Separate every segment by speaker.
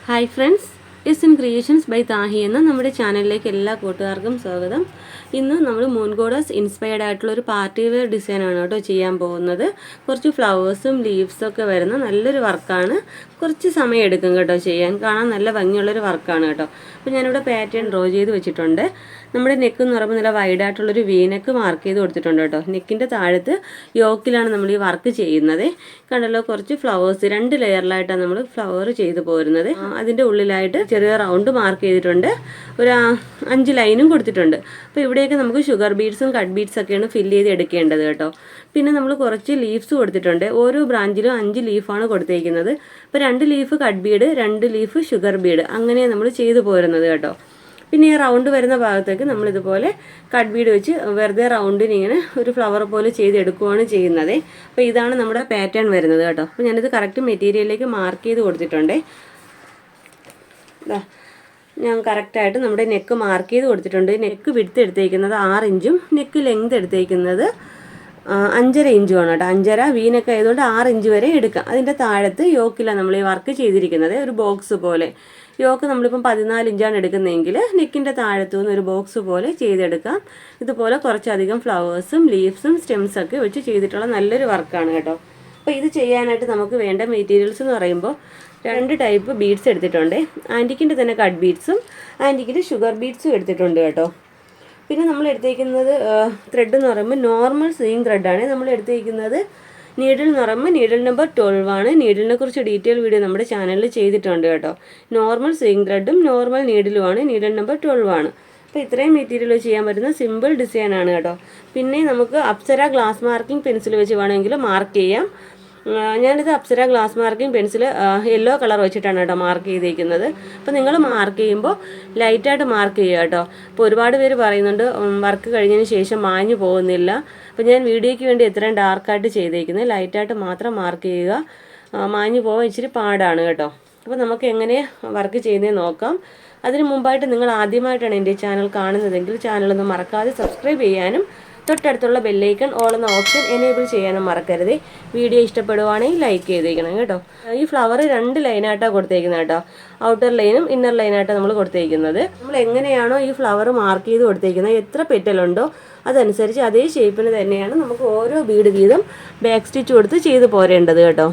Speaker 1: Hi friends, is in creations by Thahi എന്ന നമ്മുടെ ചാനലിലേക്ക് എല്ലാ കൂട്ടുകാർക്കും സ്വാഗതം. ഇന്ന് നമ്മൾ മൂൺ ഗോഡസ് ഇൻസ്പയർഡ് ആയിട്ടുള്ള ഒരു പാർട്ടി വെയർ ഡിസൈനാണ് കേട്ടോ ചെയ്യാൻ പോകുന്നത്. കുറച്ച് ഫ്ലവേഴ്സും ലീവ്സും ഒക്കെ വരുന്ന നല്ലൊരു വർക്കാണ്. കുറച്ച് സമയം എടുക്കും കേട്ടോ ചെയ്യാൻ, കാണാൻ നല്ല ഭംഗിയുള്ളൊരു വർക്കാണ് കേട്ടോ. അപ്പോൾ ഞാനിവിടെ പാറ്റേൺ ഡ്രോ ചെയ്ത് വെച്ചിട്ടുണ്ട്. നമ്മുടെ നെക്ക് എന്ന് പറയുമ്പോൾ നല്ല വൈഡായിട്ടുള്ളൊരു വീനെക്ക് മാർക്ക് ചെയ്ത് കൊടുത്തിട്ടുണ്ട് കേട്ടോ. നെക്കിൻ്റെ താഴത്ത് യോക്കിലാണ് നമ്മൾ ഈ വർക്ക് ചെയ്യുന്നത്. കണ്ടല്ലോ, കുറച്ച് ഫ്ലവേഴ്സ് 2 ലെയറിലായിട്ടാണ് നമ്മൾ ഫ്ലവർ ചെയ്ത് പോരുന്നത്. അതിൻ്റെ ഉള്ളിലായിട്ട് ചെറിയ റൗണ്ട് മാർക്ക് ചെയ്തിട്ടുണ്ട്, ഒരു 5 ലൈനും കൊടുത്തിട്ടുണ്ട്. അപ്പോൾ ഇവിടെയൊക്കെ നമുക്ക് ഷുഗർ ബീഡ്സും കട്ട് ബീഡ്സൊക്കെയാണ് ഫില്ല് ചെയ്ത് എടുക്കേണ്ടത് കേട്ടോ. പിന്നെ നമ്മൾ കുറച്ച് ലീവ്സ് കൊടുത്തിട്ടുണ്ട്. ഓരോ ബ്രാഞ്ചിലും 5 ലീഫാണ് കൊടുത്തേക്കുന്നത്. അപ്പോൾ 2 leaf cut Bede, 2 leaf sugar Bede, അങ്ങനെ നമ്മൾ ചെയ്തു പോരുന്നത് കേട്ടോ. പിന്നെ ഈ റൗണ്ട് വരുന്ന ഭാഗത്തേക്ക് നമ്മളിതുപോലെ കട്ട് ബീഡ് വെച്ച് വെറുതെ റൗണ്ടിന് ഇങ്ങനെ ഒരു ഫ്ലവർ പോലെ ചെയ്തെടുക്കുകയാണ് ചെയ്യുന്നത്. അപ്പോൾ ഇതാണ് നമ്മുടെ പാറ്റേൺ വരുന്നത് കേട്ടോ. അപ്പോൾ ഞാനിത് കറക്റ്റ് മെറ്റീരിയലിലേക്ക് മാർക്ക് ചെയ്ത് കൊടുത്തിട്ടുണ്ട്. ഞാൻ കറക്റ്റായിട്ട് നമ്മുടെ നെക്ക് മാർക്ക് ചെയ്ത് കൊടുത്തിട്ടുണ്ട്. നെക്ക് വിഡ്ത്ത് എടുത്തേക്കുന്നത് 6 ഇഞ്ചും നെക്ക് ലെങ്ത് എടുത്തേക്കുന്നത് 5.5 ഇഞ്ചുമാണ് കേട്ടോ. 5.5 വീനൊക്കെ ആയതുകൊണ്ട് 6 ഇഞ്ച് വരെ എടുക്കാം. അതിൻ്റെ താഴത്ത് യോക്കിലാണ് നമ്മൾ ഈ വർക്ക് ചെയ്തിരിക്കുന്നത്, ഒരു ബോക്സ് പോലെ. യോക്ക് നമ്മളിപ്പം 14 ഇഞ്ചാണ് എടുക്കുന്നതെങ്കിൽ നെക്കിൻ്റെ താഴത്തു നിന്ന് ഒരു ബോക്സ് പോലെ ചെയ്തെടുക്കാം. ഇതുപോലെ കുറച്ചധികം ഫ്ലവേഴ്സും ലീവ്സും സ്റ്റെംസൊക്കെ വെച്ച് ചെയ്തിട്ടുള്ള നല്ലൊരു വർക്കാണ് കേട്ടോ. അപ്പോൾ ഇത് ചെയ്യാനായിട്ട് നമുക്ക് വേണ്ട മെറ്റീരിയൽസ് എന്ന് പറയുമ്പോൾ 2 ടൈപ്പ് ബീഡ്സ് എടുത്തിട്ടുണ്ട്. ആൻറ്റിക്കിൻ്റെ തന്നെ കട്ട് ബീഡ്സും ആൻറ്റിക്കിൻ്റെ ഷുഗർ ബീഡ്സും എടുത്തിട്ടുണ്ട് കേട്ടോ. പിന്നെ നമ്മൾ എടുത്തേക്കുന്നത് ത്രെഡ് എന്ന് പറയുമ്പോൾ നോർമൽ സ്വിങ് ത്രെഡാണ് നമ്മൾ എടുത്തേക്കുന്നത്. നീഡിൽ എന്ന് പറയുമ്പോൾ നീഡിൽ നമ്പർ 12 ആണ്. നീഡിലിനെ കുറിച്ച് ഡീറ്റെയിൽ വീഡിയോ നമ്മുടെ ചാനലിൽ ചെയ്തിട്ടുണ്ട് കേട്ടോ. നോർമൽ സ്വിങ് ത്രെഡും നോർമൽ നീഡിലുമാണ്, നീഡിൽ നമ്പർ 12 ആണ്. അപ്പോൾ ഇത്രയും മെറ്റീരിയൽ ചെയ്യാൻ പറ്റുന്ന സിമ്പിൾ ഡിസൈനാണ് കേട്ടോ. പിന്നെ നമുക്ക് അപ്സര ഗ്ലാസ് മാർക്കിംഗ് പെൻസിൽ വെച്ച് വേണമെങ്കിൽ മാർക്ക് ചെയ്യാം. ഞാനിത് Apsara glass marking pencil yellow colour വെച്ചിട്ടാണ് കേട്ടോ മാർക്ക് ചെയ്തേക്കുന്നത്. അപ്പോൾ നിങ്ങൾ മാർക്ക് ചെയ്യുമ്പോൾ ലൈറ്റായിട്ട് മാർക്ക് ചെയ്യുക കേട്ടോ. അപ്പോൾ ഒരുപാട് പേര് പറയുന്നുണ്ട് വർക്ക് കഴിഞ്ഞതിന് ശേഷം മാഞ്ഞു പോകുന്നില്ല. അപ്പോൾ ഞാൻ വീഡിയോയ്ക്ക് വേണ്ടി എത്രയും ഡാർക്കായിട്ട് ചെയ്തേക്കുന്നത്, ലൈറ്റായിട്ട് മാത്രം മാർക്ക് ചെയ്യുക. മാഞ്ഞു പോകാൻ ഇച്ചിരി പാടാണ് കേട്ടോ. അപ്പോൾ നമുക്ക് എങ്ങനെ വർക്ക് ചെയ്യുന്നത് നോക്കാം. അതിന് മുമ്പായിട്ട് നിങ്ങൾ ആദ്യമായിട്ടാണ് എൻ്റെ ചാനൽ കാണുന്നതെങ്കിൽ ചാനലൊന്ന് മറക്കാതെ സബ്സ്ക്രൈബ് ചെയ്യാനും തൊട്ടടുത്തുള്ള ബെല്ലൈക്കൺ ഓൾ എന്ന ഓപ്ഷൻ എനേബിൾ ചെയ്യാനും മറക്കരുത്. വീഡിയോ ഇഷ്ടപ്പെടുവാണെങ്കിൽ ലൈക്ക് ചെയ്തേക്കണം കേട്ടോ. ഈ ഫ്ലവർ 2 ലൈനായിട്ടാണ് കൊടുത്തേക്കുന്നത് കേട്ടോ. ഔട്ടർ ലൈനും ഇന്നർ ലൈനായിട്ടാണ് നമ്മൾ കൊടുത്തേക്കുന്നത്. നമ്മൾ എങ്ങനെയാണോ ഈ ഫ്ലവർ മാർക്ക് ചെയ്ത് കൊടുത്തേക്കുന്നത്, എത്ര പെറ്റലുണ്ടോ അതനുസരിച്ച് അതേ ഷേപ്പിന് തന്നെയാണ് നമുക്ക് ഓരോ ബീഡ് വീതം ബാക്ക് സ്റ്റിച്ച് കൊടുത്ത് ചെയ്ത് പോരേണ്ടത് കേട്ടോ.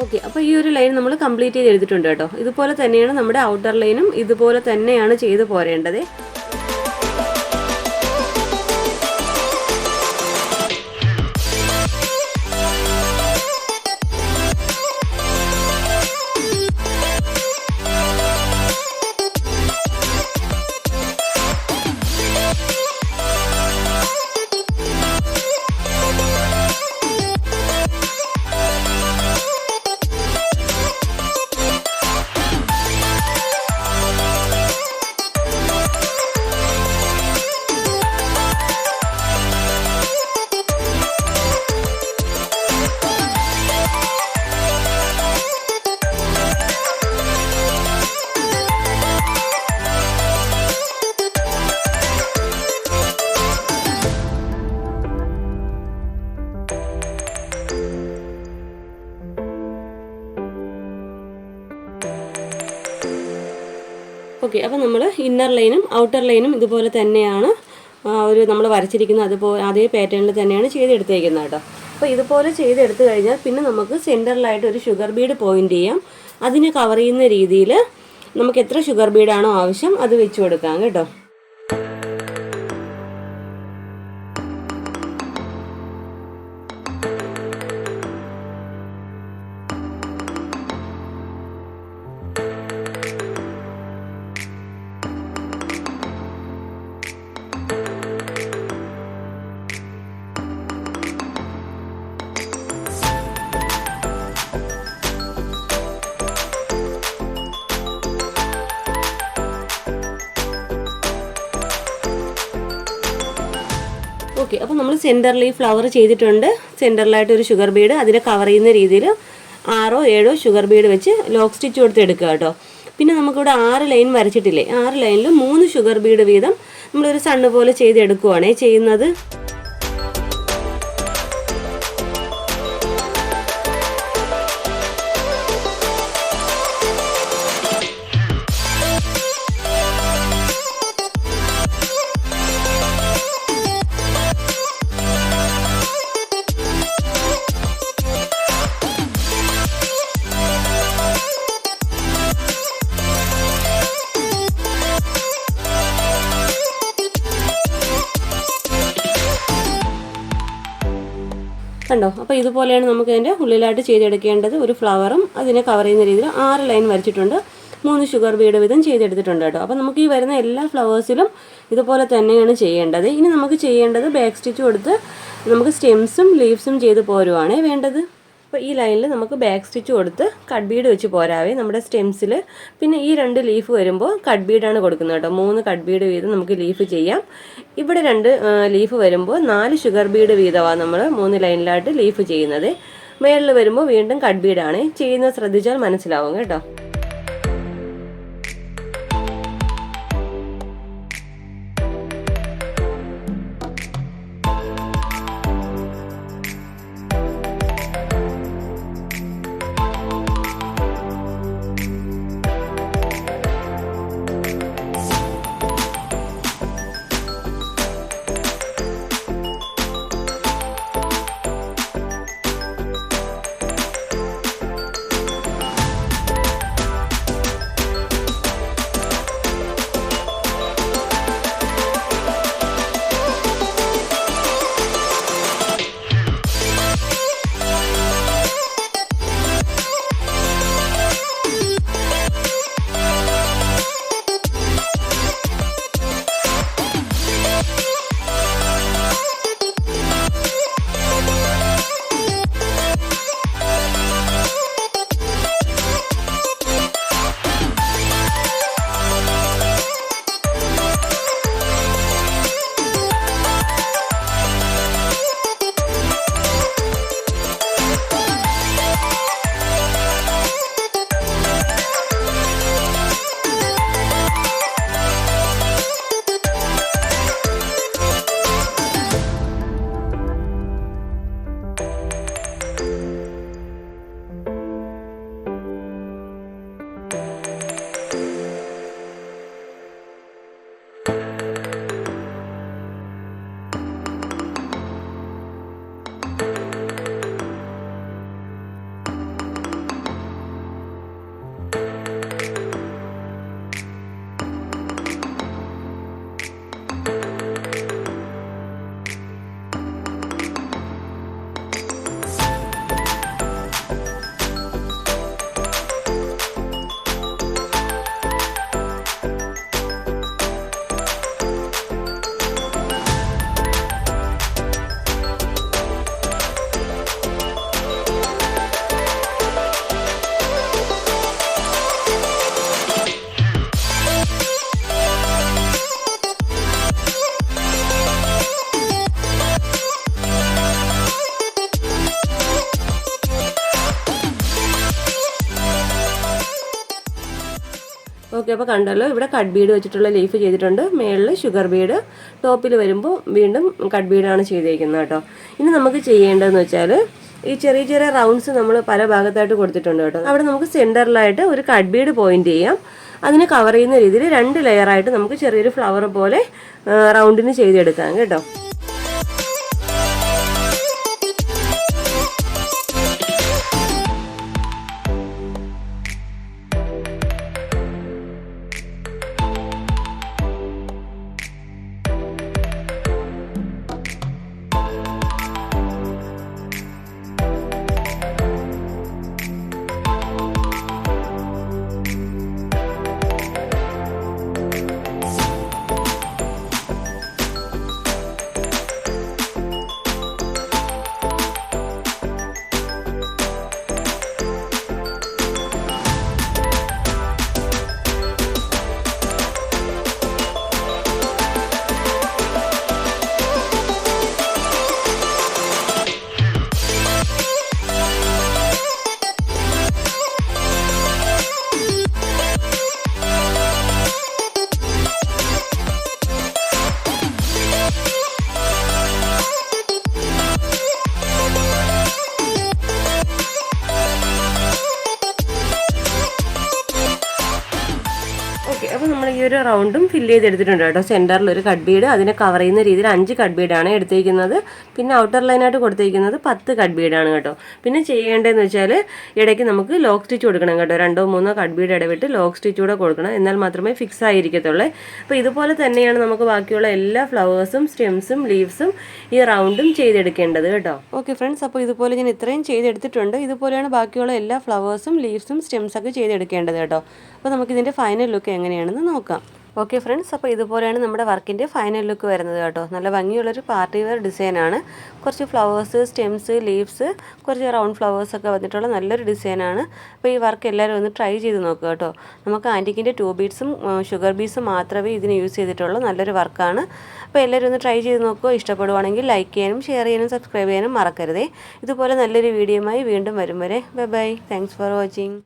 Speaker 1: ഓക്കെ, അപ്പോൾ ഈ ഒരു ലൈൻ നമ്മൾ കംപ്ലീറ്റ് ചെയ്ത് എടുത്തിട്ടുണ്ട് കേട്ടോ. ഇതുപോലെ തന്നെയാണ് നമ്മുടെ ഔട്ടർ ലൈനും ഇതുപോലെ തന്നെയാണ് ചെയ്ത് പോരേണ്ടത്. ഓക്കെ, അപ്പോൾ നമ്മൾ ഇന്നർ ലൈനും ഔട്ടർ ലൈനും ഇതുപോലെ തന്നെയാണ് നമ്മൾ വരച്ചിരിക്കുന്നത്, അതുപോലെ അതേ പാറ്റേണിൽ തന്നെയാണ് ചെയ്തെടുത്തേക്കുന്നത് കേട്ടോ. അപ്പോൾ ഇതുപോലെ ചെയ്തെടുത്തു കഴിഞ്ഞാൽ പിന്നെ നമുക്ക് സെൻറ്ററിലായിട്ട് ഒരു ഷുഗർ ബീഡ് പോയിൻ്റ് ചെയ്യാം. അതിനെ കവർ ചെയ്യുന്ന രീതിയിൽ നമുക്ക് എത്ര ഷുഗർ ബീഡാണോ ആവശ്യം അത് വെച്ച് കൊടുക്കാം കേട്ടോ. ഓക്കെ, അപ്പോൾ നമ്മൾ സെൻറ്ററിൽ ഈ ഫ്ലവർ ചെയ്തിട്ടുണ്ട്. സെൻറ്ററിലായിട്ട് ഒരു ഷുഗർ ബീഡ്, അതിനെ കവർ ചെയ്യുന്ന രീതിയിൽ 6 7 ഷുഗർ ബീഡ് വെച്ച് ലോക്ക് സ്റ്റിച്ച് കൊടുത്ത് എടുക്കുക കേട്ടോ. പിന്നെ നമുക്കിവിടെ 6 ലൈൻ വരച്ചിട്ടില്ലേ, 6 ലൈനിൽ 3 ഷുഗർ ബീഡ് വീതം നമ്മളൊരു സണ്ണ് പോലെ ചെയ്തെടുക്കുവാണേ ചെയ്യുന്നത്. കണ്ടോ, അപ്പോൾ ഇതുപോലെയാണ് നമുക്ക് അതിൻ്റെ ഉള്ളിലായിട്ട് ചെയ്തെടുക്കേണ്ടത്. ഒരു ഫ്ലവറും അതിനെ കവർ ചെയ്യുന്ന രീതിയിൽ 6 ലൈൻ വരച്ചിട്ടുണ്ട്, 3 ഷുഗർ ബീഡ് വീതം ചെയ്തെടുത്തിട്ടുണ്ട് കേട്ടോ. അപ്പോൾ നമുക്ക് ഈ വരുന്ന എല്ലാ ഫ്ലവേഴ്സിലും ഇതുപോലെ തന്നെയാണ് ചെയ്യേണ്ടത്. ഇനി നമുക്ക് ചെയ്യേണ്ടത് ബാക്ക് സ്റ്റിച്ച് കൊടുത്ത് നമുക്ക് സ്റ്റെംസും ലീവ്സും ചെയ്ത് പോരുവാണേ വേണ്ടത്. അപ്പോൾ ഈ ലൈനിൽ നമുക്ക് ബാക്ക് സ്റ്റിച്ച് കൊടുത്ത് കട്ട് ബീഡ് വെച്ച് പോരാവേ നമ്മുടെ സ്റ്റെംസിൽ. പിന്നെ ഈ 2 ലീഫ് വരുമ്പോൾ കട്ട് ബീഡാണ് കൊടുക്കുന്നത് കേട്ടോ. 3 കട്ട് ബീഡ് വീതം നമുക്ക് ലീഫ് ചെയ്യാം. ഇവിടെ 2 ലീഫ് വരുമ്പോൾ 4 ഷുഗർ ബീഡ് വീതമാണ് നമ്മൾ 3 ലൈനിലായിട്ട് ലീഫ് ചെയ്യുന്നത്. മേളിൽ വരുമ്പോൾ വീണ്ടും കട്ട് ബീഡാണ് ചെയ്യുന്നത്, ശ്രദ്ധിച്ചാൽ മനസ്സിലാവും കേട്ടോ. ഓക്കെ, അപ്പോൾ കണ്ടല്ലോ ഇവിടെ കട്ട് ബീഡ് വെച്ചിട്ടുള്ള ലീഫ് ചെയ്തിട്ടുണ്ട്. മേളിൽ ഷുഗർ ബീഡ്, ടോപ്പിൽ വരുമ്പോൾ വീണ്ടും കട്ട് ബീഡാണ് ചെയ്തേക്കുന്നത് കേട്ടോ. ഇനി നമുക്ക് ചെയ്യേണ്ടതെന്ന് വെച്ചാൽ ഈ ചെറിയ ചെറിയ റൗണ്ട്സ് നമ്മൾ പല ഭാഗത്തായിട്ട് കൊടുത്തിട്ടുണ്ട് കേട്ടോ. അവിടെ നമുക്ക് സെൻറ്ററിലായിട്ട് ഒരു കട്ട് ബീഡ് പോയിന്റ് ചെയ്യാം. അതിനെ കവർ ചെയ്യുന്ന രീതിയിൽ 2 ലെയറായിട്ട് നമുക്ക് ചെറിയൊരു ഫ്ലവർ പോലെ റൗണ്ടിന് ചെയ്തെടുക്കാം കേട്ടോ. ഓക്കെ, അപ്പോൾ നമ്മൾ ഈ ഒരു റൗണ്ടും ഫില്ല് ചെയ്തെടുത്തിട്ടുണ്ട് കേട്ടോ. സെൻറ്ററിൽ ഒരു കട്ട് ബീഡ്, അതിനെ കവർ ചെയ്യുന്ന രീതിയിൽ 5 കട്ട് ബീഡാണ് എടുത്തിരിക്കുന്നത്. പിന്നെ ഔട്ടർ ലൈനായിട്ട് കൊടുത്തിരിക്കുന്നത് 10 കട്ട് ബീഡാണ് കേട്ടോ. പിന്നെ ചെയ്യേണ്ടതെന്ന് വെച്ചാൽ ഇടയ്ക്ക് നമുക്ക് ലോക്ക് സ്റ്റിച്ച് കൊടുക്കണം കേട്ടോ. 2-3 കട്ട് ബീഡ് ഇടവിട്ട് ലോക്ക് സ്റ്റിച്ച് കൂടെ കൊടുക്കണം, എന്നാൽ മാത്രമേ ഫിക്സ് ആയിരിക്കത്തുള്ളൂ. അപ്പോൾ ഇതുപോലെ തന്നെയാണ് നമുക്ക് ബാക്കിയുള്ള എല്ലാ ഫ്ലവേഴ്സും സ്റ്റെംസും ലീവ്സും ഈ റൗണ്ടും ചെയ്തെടുക്കേണ്ടത് കേട്ടോ. ഓക്കെ ഫ്രണ്ട്സ്, അപ്പോൾ ഇതുപോലെ ഞാൻ ഇത്രയും ചെയ്തെടുത്തിട്ടുണ്ട്. ഇതുപോലെയാണ് ബാക്കിയുള്ള എല്ലാ ഫ്ലവേഴ്സും ലീവ്സും സ്റ്റെംസൊക്കെ ചെയ്തെടുക്കേണ്ടത് കേട്ടോ. അപ്പോൾ നമുക്കിതിൻ്റെ ഫൈനൽ ലുക്ക് എങ്ങനെയാണെന്ന് നോക്കാം. ഓക്കെ ഫ്രണ്ട്സ്, അപ്പോൾ ഇതുപോലെയാണ് നമ്മുടെ വർക്കിൻ്റെ ഫൈനൽ ലുക്ക് വരുന്നത് കേട്ടോ. നല്ല ഭംഗിയുള്ളൊരു പാർട്ടി വെയർ ഡിസൈനാണ്. കുറച്ച് ഫ്ലവേഴ്സ്, സ്റ്റെംസ്, ലീവ്സ്, കുറച്ച് റൗണ്ട് ഫ്ലവേഴ്സൊക്കെ വന്നിട്ടുള്ള നല്ലൊരു ഡിസൈനാണ്. അപ്പോൾ ഈ വർക്ക് എല്ലാവരും ഒന്ന് ട്രൈ ചെയ്ത് നോക്കുക കേട്ടോ. നമുക്ക് ആൻറ്റിക്കിൻ്റെ 2 ബീഡ്സും ഷുഗർ ബീഡ്സും മാത്രമേ ഇതിന് യൂസ് ചെയ്തിട്ടുള്ളൂ. നല്ലൊരു വർക്കാണ്. അപ്പോൾ എല്ലാവരും ഒന്ന് ട്രൈ ചെയ്ത് നോക്കുക. ഇഷ്ടപ്പെടുവാണെങ്കിൽ ലൈക്ക് ചെയ്യാനും ഷെയർ ചെയ്യാനും സബ്സ്ക്രൈബ് ചെയ്യാനും മറക്കരുതേ. ഇതുപോലെ നല്ലൊരു വീഡിയോയുമായി വീണ്ടും വരും വരെ bye bye. Thanks for watching.